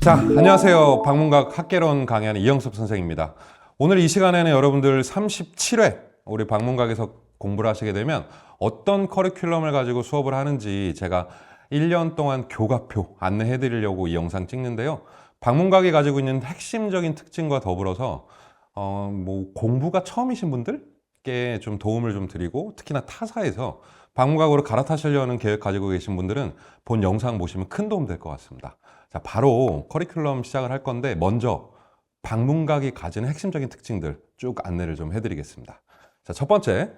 자, 안녕하세요. 방문각 학개론 강의하는 이영섭 선생입니다. 오늘 이 시간에는 여러분들 37회 우리 방문각에서 공부를 하시게 되면 어떤 커리큘럼을 가지고 수업을 하는지 제가 1년 동안 교과표 안내해 드리려고 이 영상 찍는데요. 방문각이 가지고 있는 핵심적인 특징과 더불어서 공부가 처음이신 분들께 좀 도움을 좀 드리고, 특히나 타사에서 방문각으로 갈아타시려는 계획 가지고 계신 분들은 본 영상 보시면 큰 도움 될 것 같습니다. 자, 바로 커리큘럼 시작을 할 건데, 먼저 방문각이 가지는 핵심적인 특징들 쭉 안내를 좀 해드리겠습니다. 자, 첫 번째,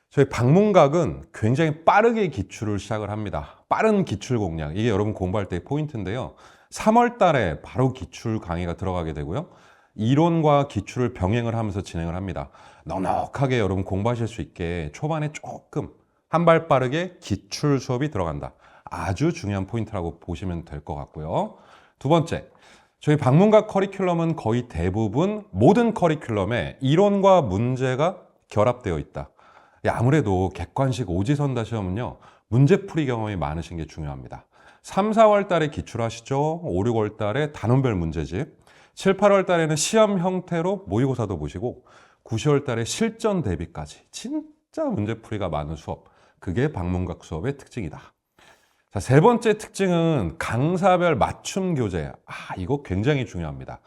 저희 방문각은 굉장히 빠르게 기출을 시작을 합니다. 빠른 기출 공략, 이게 여러분 공부할 때의 포인트인데요. 3월 달에 바로 기출 강의가 들어가게 되고요. 이론과 기출을 병행을 하면서 진행을 합니다. 넉넉하게 여러분 공부하실 수 있게 초반에 조금 한 발 빠르게 기출 수업이 들어간다. 아주 중요한 포인트라고 보시면 될 것 같고요. 두 번째, 저희 방문각 커리큘럼은 거의 대부분 모든 커리큘럼에 이론과 문제가 결합되어 있다. 아무래도 객관식 오지선다 시험은요, 문제풀이 경험이 많으신 게 중요합니다. 3, 4월 달에 기출하시죠. 5, 6월 달에 단원별 문제집, 7, 8월 달에는 시험 형태로 모의고사도 보시고, 9, 10월 달에 실전 대비까지 진짜 문제풀이가 많은 수업, 그게 방문각 수업의 특징이다. 자, 세 번째 특징은 강사별 맞춤 교재. 이거 굉장히 중요합니다.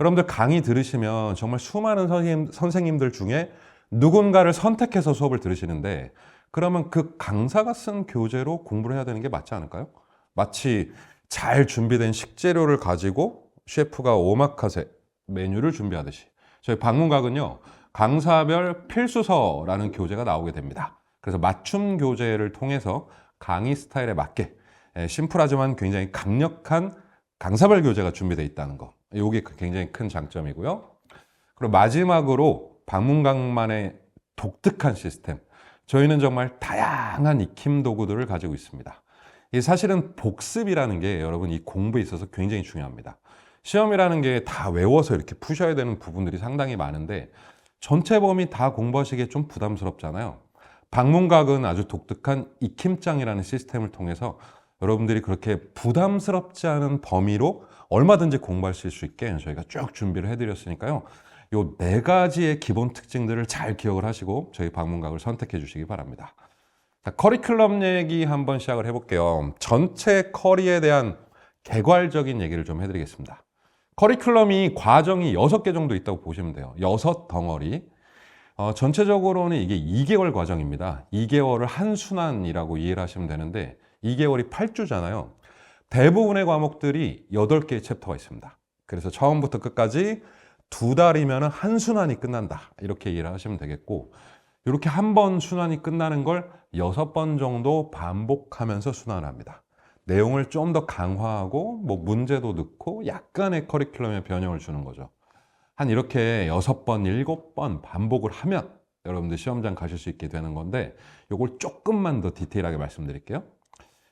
여러분들 강의 들으시면 정말 수많은 선생님들 중에 누군가를 선택해서 수업을 들으시는데, 그러면 그 강사가 쓴 교재로 공부를 해야 되는 게 맞지 않을까요? 마치 잘 준비된 식재료를 가지고 셰프가 오마카세 메뉴를 준비하듯이 저희 방문각은요, 강사별 필수서라는 교재가 나오게 됩니다. 그래서 맞춤 교재를 통해서 강의 스타일에 맞게 심플하지만 굉장히 강력한 강사별 교재가 준비되어 있다는 거, 이게 굉장히 큰 장점이고요. 그리고 마지막으로 방문각만의 독특한 시스템, 저희는 정말 다양한 익힘 도구들을 가지고 있습니다. 이 사실은 복습이라는 게 여러분 이 공부에 있어서 굉장히 중요합니다. 시험이라는 게 다 외워서 이렇게 푸셔야 되는 부분들이 상당히 많은데, 전체 범위 다 공부하시기에 좀 부담스럽잖아요. 방문각은 아주 독특한 익힘장이라는 시스템을 통해서 여러분들이 그렇게 부담스럽지 않은 범위로 얼마든지 공부하실 수 있게 저희가 쭉 준비를 해드렸으니까요. 요 4가지의 기본 특징들을 잘 기억을 하시고 저희 방문각을 선택해 주시기 바랍니다. 자, 커리큘럼 얘기 한번 시작을 해볼게요. 전체 커리에 대한 개괄적인 얘기를 좀 해드리겠습니다. 커리큘럼이 과정이 6개 정도 있다고 보시면 돼요. 6덩어리. 전체적으로는 이게 2개월 과정입니다. 2개월을 한 순환이라고 이해를 하시면 되는데, 2개월이 8주잖아요. 대부분의 과목들이 8개의 챕터가 있습니다. 그래서 처음부터 끝까지 2달이면 한 순환이 끝난다, 이렇게 이해를 하시면 되겠고, 이렇게 한 번 순환이 끝나는 걸 6번 정도 반복하면서 순환을 합니다. 내용을 좀 더 강화하고 문제도 넣고 약간의 커리큘럼의 변형을 주는 거죠. 한 이렇게 6번, 7번 반복을 하면 여러분들 시험장 가실 수 있게 되는 건데, 이걸 조금만 더 디테일하게 말씀드릴게요.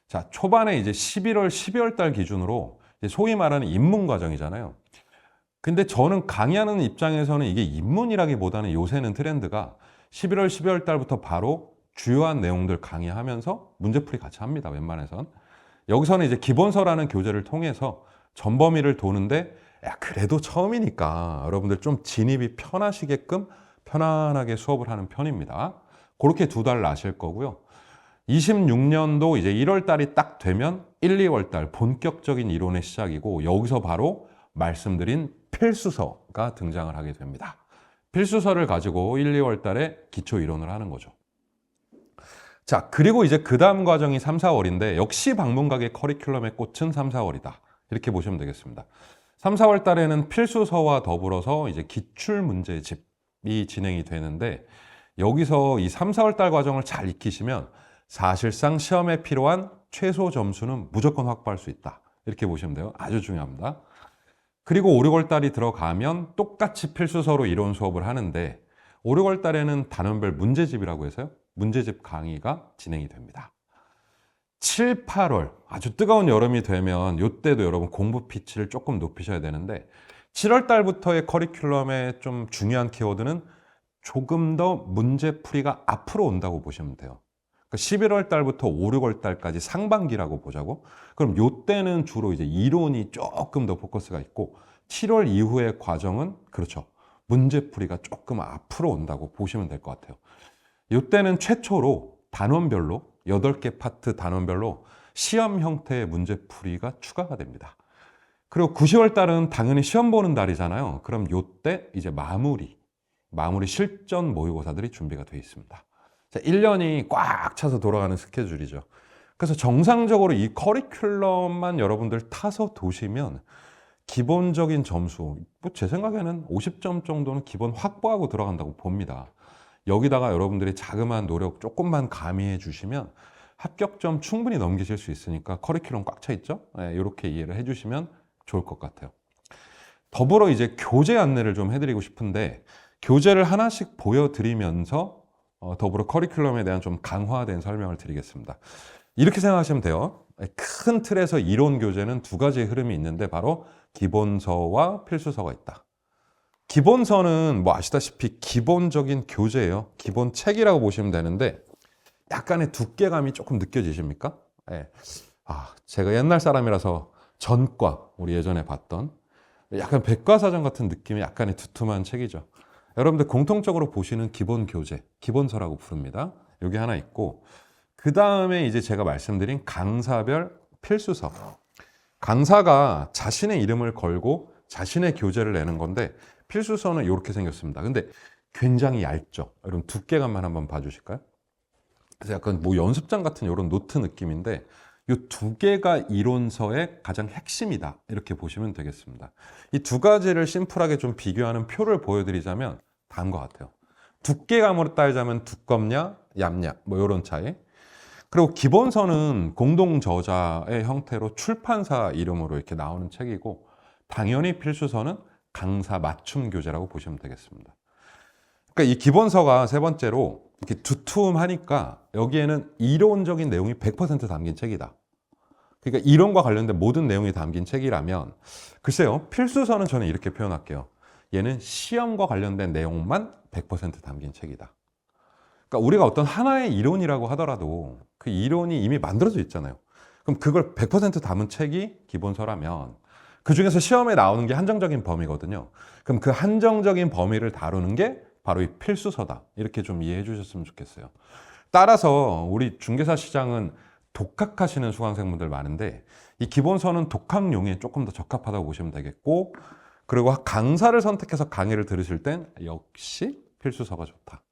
자, 초반에 이제 11월, 12월 달 기준으로 소위 말하는 입문 과정이잖아요. 근데 저는 강의하는 입장에서는 이게 입문이라기보다는 요새는 트렌드가 11월, 12월 달부터 바로 주요한 내용들 강의하면서 문제풀이 같이 합니다, 웬만해선. 여기서는 이제 기본서라는 교재를 통해서 전범위를 도는데, 그래도 처음이니까 여러분들 좀 진입이 편하시게끔 편안하게 수업을 하는 편입니다. 그렇게 2달 나실 거고요. 26년도 이제 1월 달이 딱 되면 1, 2월 달 본격적인 이론의 시작이고, 여기서 바로 말씀드린 필수서가 등장을 하게 됩니다. 필수서를 가지고 1, 2월 달에 기초 이론을 하는 거죠. 자, 그리고 이제 그 다음 과정이 3, 4월인데, 역시 방문각의 커리큘럼의 꽃은 3, 4월이다, 이렇게 보시면 되겠습니다. 3, 4월 달에는 필수서와 더불어서 이제 기출 문제집이 진행이 되는데, 여기서 이 3, 4월 달 과정을 잘 익히시면 사실상 시험에 필요한 최소 점수는 무조건 확보할 수 있다, 이렇게 보시면 돼요. 아주 중요합니다. 그리고 5, 6월 달이 들어가면 똑같이 필수서로 이론 수업을 하는데, 5, 6월 달에는 단원별 문제집이라고 해서요, 문제집 강의가 진행이 됩니다. 7, 8월 아주 뜨거운 여름이 되면 이때도 여러분 공부 피치를 조금 높이셔야 되는데, 7월 달부터의 커리큘럼의 좀 중요한 키워드는 조금 더 문제풀이가 앞으로 온다고 보시면 돼요. 그러니까 11월 달부터 5, 6월 달까지 상반기라고 보자고. 그럼 요때는 주로 이제 이론이 조금 더 포커스가 있고 7월 이후의 과정은 그렇죠. 문제풀이가 조금 앞으로 온다고 보시면 될 것 같아요. 요때는 최초로 단원별로 8개 파트 단원별로 시험 형태의 문제풀이가 추가가 됩니다. 그리고 9, 10월 달은 당연히 시험 보는 달이잖아요. 그럼 요때 이제 마무리 실전 모의고사들이 준비가 되어 있습니다. 1년이 꽉 차서 돌아가는 스케줄이죠. 그래서 정상적으로 이 커리큘럼만 여러분들 타서 도시면 기본적인 점수, 뭐 제 생각에는 50점 정도는 기본 확보하고 들어간다고 봅니다. 여기다가 여러분들이 자그마한 노력 조금만 가미해 주시면 합격점 충분히 넘기실 수 있으니까 커리큘럼 꽉 차 있죠? 네, 이렇게 이해를 해 주시면 좋을 것 같아요. 더불어 이제 교재 안내를 좀 해드리고 싶은데 교재를 하나씩 보여드리면서 더불어 커리큘럼에 대한 좀 강화된 설명을 드리겠습니다. 이렇게 생각하시면 돼요. 큰 틀에서 이론 교재는 두 가지의 흐름이 있는데 바로 기본서와 필수서가 있다. 기본서는 뭐 아시다시피 기본적인 교재예요. 기본 책이라고 보시면 되는데 약간의 두께감이 조금 느껴지십니까? 네. 제가 옛날 사람이라서 전과, 우리 예전에 봤던 약간 백과사전 같은 느낌의 약간의 두툼한 책이죠. 여러분들 공통적으로 보시는 기본 교재, 기본서라고 부릅니다. 여기 하나 있고 그 다음에 이제 제가 말씀드린 강사별 필수서. 강사가 자신의 이름을 걸고 자신의 교재를 내는 건데 필수서는 이렇게 생겼습니다. 근데 굉장히 얇죠. 여러분 두께감만 한번 봐주실까요? 그래서 약간 뭐 연습장 같은 이런 노트 느낌인데 이 두 개가 이론서의 가장 핵심이다. 이렇게 보시면 되겠습니다. 이 두 가지를 심플하게 좀 비교하는 표를 보여드리자면 다음과 같아요. 두께감으로 따지자면 두껍냐, 얇냐, 뭐 이런 차이. 그리고 기본서는 공동 저자의 형태로 출판사 이름으로 이렇게 나오는 책이고 당연히 필수서는 강사 맞춤 교재라고 보시면 되겠습니다. 그러니까 이 기본서가 세 번째로 이렇게 두툼하니까 여기에는 이론적인 내용이 100% 담긴 책이다. 그러니까 이론과 관련된 모든 내용이 담긴 책이라면 글쎄요, 필수서는 저는 이렇게 표현할게요. 얘는 시험과 관련된 내용만 100% 담긴 책이다. 그러니까 우리가 어떤 하나의 이론이라고 하더라도 그 이론이 이미 만들어져 있잖아요. 그럼 그걸 100% 담은 책이 기본서라면 그 중에서 시험에 나오는 게 한정적인 범위거든요. 그럼 그 한정적인 범위를 다루는 게 바로 이 필수서다. 이렇게 좀 이해해 주셨으면 좋겠어요. 따라서 우리 중개사 시장은 독학하시는 수강생분들 많은데 이 기본서는 독학용에 조금 더 적합하다고 보시면 되겠고 그리고 강사를 선택해서 강의를 들으실 땐 역시 필수서가 좋다.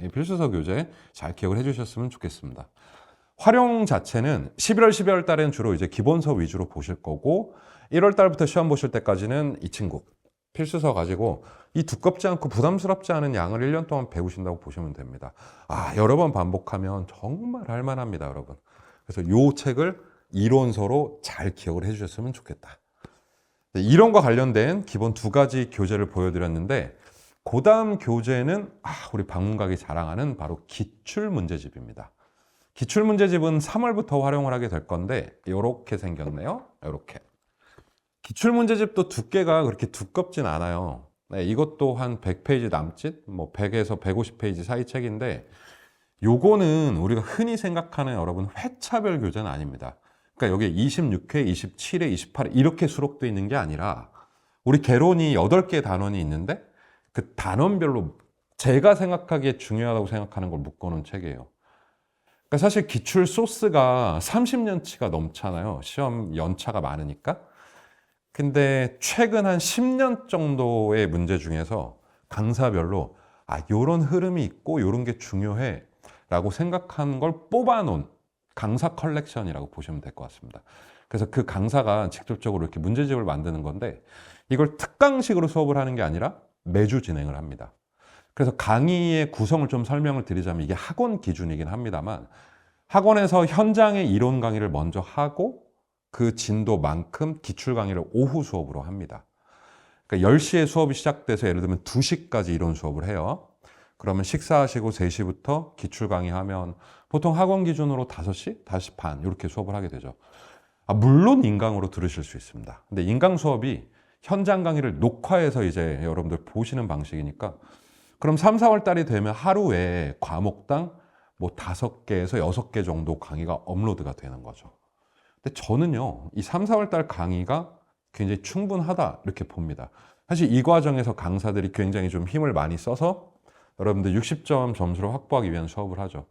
이 필수서 교재 잘 기억을 해주셨으면 좋겠습니다. 활용 자체는 11월, 12월 달에는 주로 이제 기본서 위주로 보실 거고 1월 달부터 시험 보실 때까지는 이 친구 필수서 가지고 이 두껍지 않고 부담스럽지 않은 양을 1년 동안 배우신다고 보시면 됩니다. 여러 번 반복하면 정말 할만합니다, 여러분. 그래서 이 책을 이론서로 잘 기억을 해주셨으면 좋겠다. 이론과 관련된 기본 두 가지 교재를 보여드렸는데 그 다음 교재는 우리 방문각이 자랑하는 바로 기출문제집입니다. 기출문제집은 3월부터 활용을 하게 될 건데 이렇게 생겼네요. 이렇게. 기출문제집도 두께가 그렇게 두껍진 않아요. 네, 이것도 한 100페이지 남짓, 뭐 100에서 150페이지 사이 책인데 요거는 우리가 흔히 생각하는 여러분 회차별 교재는 아닙니다. 그러니까 여기에 26회, 27회, 28회 이렇게 수록되어 있는 게 아니라 우리 개론이 8개 단원이 있는데 그 단원별로 제가 생각하기에 중요하다고 생각하는 걸 묶어놓은 책이에요. 그러니까 사실 기출 소스가 30년치가 넘잖아요. 시험 연차가 많으니까. 근데 최근 한 10년 정도의 문제 중에서 강사별로 요런 흐름이 있고 요런 게 중요해 라고 생각한 걸 뽑아놓은 강사 컬렉션이라고 보시면 될 것 같습니다. 그래서 그 강사가 직접적으로 이렇게 문제집을 만드는 건데 이걸 특강식으로 수업을 하는 게 아니라 매주 진행을 합니다. 그래서 강의의 구성을 좀 설명을 드리자면 이게 학원 기준이긴 합니다만 학원에서 현장의 이론 강의를 먼저 하고 그 진도만큼 기출 강의를 오후 수업으로 합니다. 그러니까 10시에 수업이 시작돼서 예를 들면 2시까지 이론 수업을 해요. 그러면 식사하시고 3시부터 기출 강의하면 보통 학원 기준으로 5시, 5시 반 이렇게 수업을 하게 되죠. 물론 인강으로 들으실 수 있습니다. 근데 인강 수업이 현장 강의를 녹화해서 이제 여러분들 보시는 방식이니까 그럼 3, 4월 달이 되면 하루에 과목당 뭐 5개에서 6개 정도 강의가 업로드가 되는 거죠. 근데 저는요, 이 3, 4월 달 강의가 굉장히 충분하다 이렇게 봅니다. 사실 이 과정에서 강사들이 굉장히 좀 힘을 많이 써서 여러분들 60점 점수를 확보하기 위한 수업을 하죠.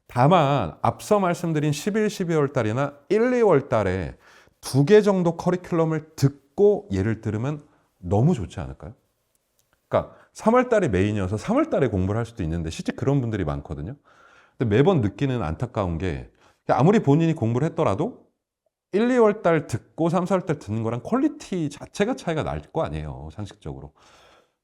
다만 앞서 말씀드린 11, 12월 달이나 1, 2월 달에 2개 정도 커리큘럼을 듣고 예를 들으면 너무 좋지 않을까요? 그러니까 3월 달에 메인이어서 3월 달에 공부를 할 수도 있는데 실제 그런 분들이 많거든요. 근데 매번 느끼는 안타까운 게 아무리 본인이 공부를 했더라도 1, 2월 달 듣고 3, 4월 달 듣는 거랑 퀄리티 자체가 차이가 날 거 아니에요, 상식적으로.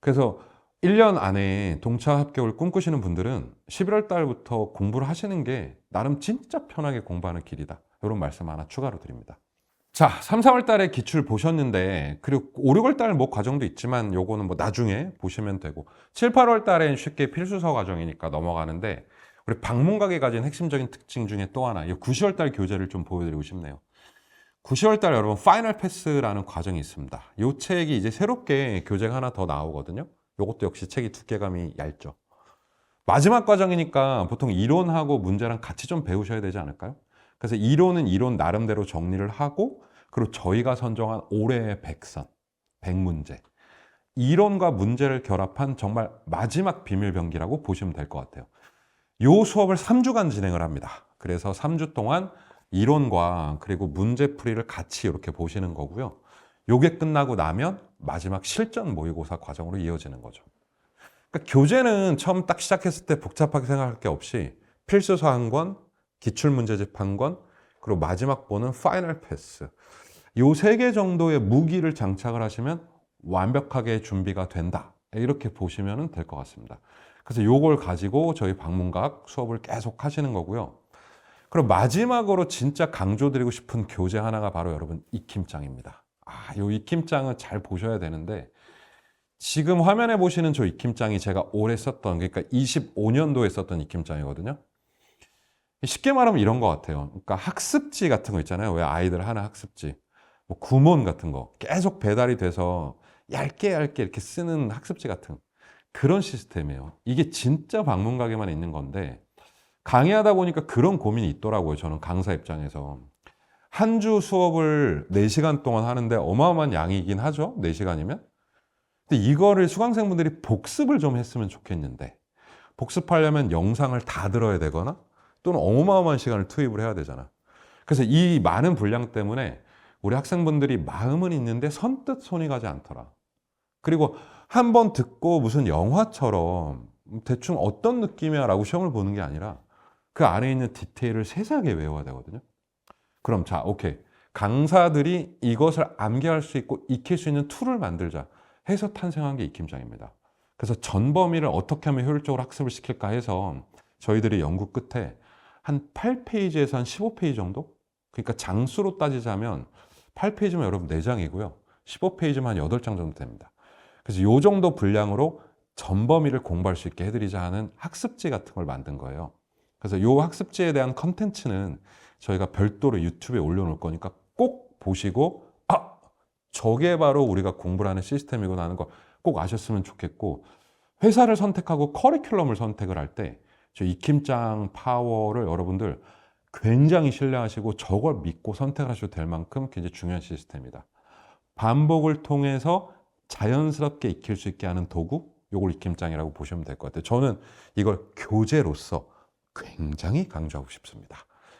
그래서 1년 안에 동차 합격을 꿈꾸시는 분들은 11월 달부터 공부를 하시는 게 나름 진짜 편하게 공부하는 길이다. 이런 말씀 하나 추가로 드립니다. 자, 3, 4월 달에 기출 보셨는데, 그리고 5, 6월 달 뭐 과정도 있지만 요거는 뭐 나중에 보시면 되고, 7, 8월 달엔 쉽게 필수서 과정이니까 넘어가는데, 우리 방문각이 가진 핵심적인 특징 중에 또 하나, 이 9, 10월 달 교재를 좀 보여드리고 싶네요. 9, 10월 달 여러분 파이널 패스라는 과정이 있습니다. 이 책이 이제 새롭게 교재가 하나 더 나오거든요. 요것도 역시 책이 두께감이 얇죠. 마지막 과정이니까 보통 이론하고 문제랑 같이 좀 배우셔야 되지 않을까요? 그래서 이론은 이론 나름대로 정리를 하고, 그리고 저희가 선정한 올해의 100선, 100문제. 이론과 문제를 결합한 정말 마지막 비밀병기라고 보시면 될 것 같아요. 이 수업을 3주간 진행을 합니다. 그래서 3주 동안 이론과 그리고 문제풀이를 같이 이렇게 보시는 거고요. 요게 끝나고 나면 마지막 실전 모의고사 과정으로 이어지는 거죠. 그러니까 교재는 처음 딱 시작했을 때 복잡하게 생각할 게 없이 필수서 한 권, 기출문제집 한 권, 그리고 마지막 보는 파이널 패스. 요 3개 정도의 무기를 장착을 하시면 완벽하게 준비가 된다. 이렇게 보시면 될 것 같습니다. 그래서 요걸 가지고 저희 방문각 수업을 계속 하시는 거고요. 그럼 마지막으로 진짜 강조드리고 싶은 교재 하나가 바로 여러분 익힘장입니다. 요 익힘장은 잘 보셔야 되는데, 지금 화면에 보시는 저 익힘장이 제가 올해 썼던, 그러니까 25년도에 썼던 익힘장이거든요. 쉽게 말하면 이런 것 같아요. 그러니까 학습지 같은 거 있잖아요. 왜 아이들 하는 학습지, 뭐 구몬 같은 거 계속 배달이 돼서 얇게 이렇게 쓰는 학습지 같은 그런 시스템이에요. 이게 진짜 방문각에만 있는 건데, 강의하다 보니까 그런 고민이 있더라고요. 저는 강사 입장에서. 한 주 수업을 4시간 동안 하는데 어마어마한 양이긴 하죠. 4시간이면. 근데 이거를 수강생분들이 복습을 좀 했으면 좋겠는데, 복습하려면 영상을 다 들어야 되거나 또는 어마어마한 시간을 투입을 해야 되잖아. 그래서 이 많은 분량 때문에 우리 학생분들이 마음은 있는데 선뜻 손이 가지 않더라. 그리고 한 번 듣고 무슨 영화처럼 대충 어떤 느낌이야 라고 시험을 보는 게 아니라 그 안에 있는 디테일을 세세하게 외워야 되거든요. 그럼 자, 오케이. 강사들이 이것을 암기할 수 있고 익힐 수 있는 툴을 만들자 해서 탄생한 게 익힘장입니다. 그래서 전범위를 어떻게 하면 효율적으로 학습을 시킬까 해서 저희들이 연구 끝에 한 8페이지에서 한 15페이지 정도? 그러니까 장수로 따지자면 8페이지면 여러분 4장이고요. 15페이지면 한 8장 정도 됩니다. 그래서 이 정도 분량으로 전범위를 공부할 수 있게 해드리자 하는 학습지 같은 걸 만든 거예요. 그래서 이 학습지에 대한 컨텐츠는 저희가 별도로 유튜브에 올려놓을 거니까 꼭 보시고, 저게 바로 우리가 공부를 하는 시스템이구나 하는 거 꼭 아셨으면 좋겠고, 회사를 선택하고 커리큘럼을 선택을 할 때 저 익힘장 파워를 여러분들 굉장히 신뢰하시고 저걸 믿고 선택하셔도 될 만큼 굉장히 중요한 시스템이다. 반복을 통해서 자연스럽게 익힐 수 있게 하는 도구, 요걸 익힘장이라고 보시면 될 것 같아요. 저는 이걸 교재로서 굉장히 강조하고 싶습니다.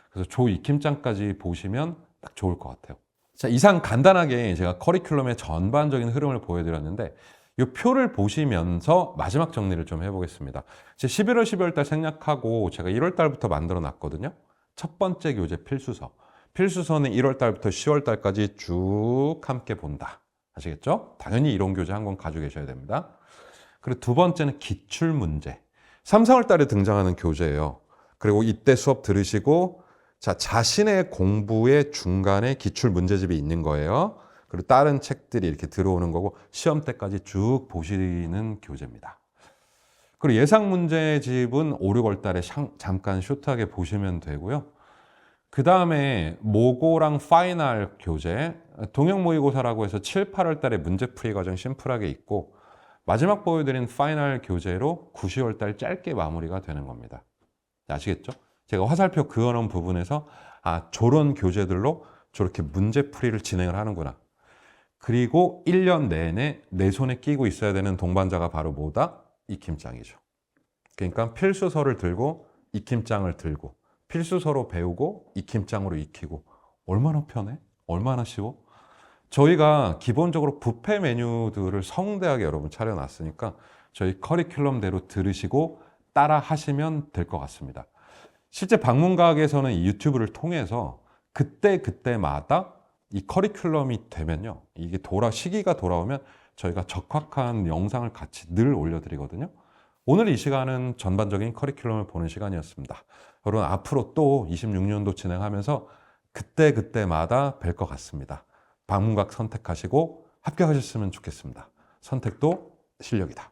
그래서 조 익힘장까지 보시면 딱 좋을 것 같아요. 자, 이상 간단하게 제가 커리큘럼의 전반적인 흐름을 보여드렸는데, 이 표를 보시면서 마지막 정리를 좀 해보겠습니다. 11월, 12월 달 생략하고 제가 1월 달부터 만들어 놨거든요. 첫 번째 교재 필수서. 필수서는 1월 달부터 10월 달까지 쭉 함께 본다. 아시겠죠? 당연히 이론 교재 한 권 가지고 계셔야 됩니다. 그리고 두 번째는 기출문제. 3, 4월 달에 등장하는 교재예요. 그리고 이때 수업 들으시고 자신의 공부의 중간에 기출문제집이 있는 거예요. 그리고 다른 책들이 이렇게 들어오는 거고 시험 때까지 쭉 보시는 교재입니다. 그리고 예상 문제집은 5, 6월 달에 잠깐 쇼트하게 보시면 되고요. 그 다음에 모고랑 파이널 교재, 동형 모의고사라고 해서 7, 8월 달에 문제풀이 과정 심플하게 있고, 마지막 보여드린 파이널 교재로 9, 10월 달 짧게 마무리가 되는 겁니다. 아시겠죠? 제가 화살표 그어놓은 부분에서 저런 교재들로 저렇게 문제풀이를 진행을 하는구나. 그리고 1년 내내 내 손에 끼고 있어야 되는 동반자가 바로 뭐다? 익힘장이죠. 그러니까 필수서를 들고 익힘장을 들고 필수서로 배우고 익힘장으로 익히고 얼마나 편해? 얼마나 쉬워? 저희가 기본적으로 뷔페 메뉴들을 성대하게 여러분 차려놨으니까 저희 커리큘럼대로 들으시고 따라 하시면 될 것 같습니다. 실제 방문가학에서는 이 유튜브를 통해서 그때마다 이 커리큘럼이 되면요. 이게 시기가 돌아오면 저희가 적합한 영상을 같이 늘 올려드리거든요. 오늘 이 시간은 전반적인 커리큘럼을 보는 시간이었습니다. 여러분 앞으로 또 26년도 진행하면서 그때마다 뵐 것 같습니다. 방문각 선택하시고 합격하셨으면 좋겠습니다. 선택도 실력이다.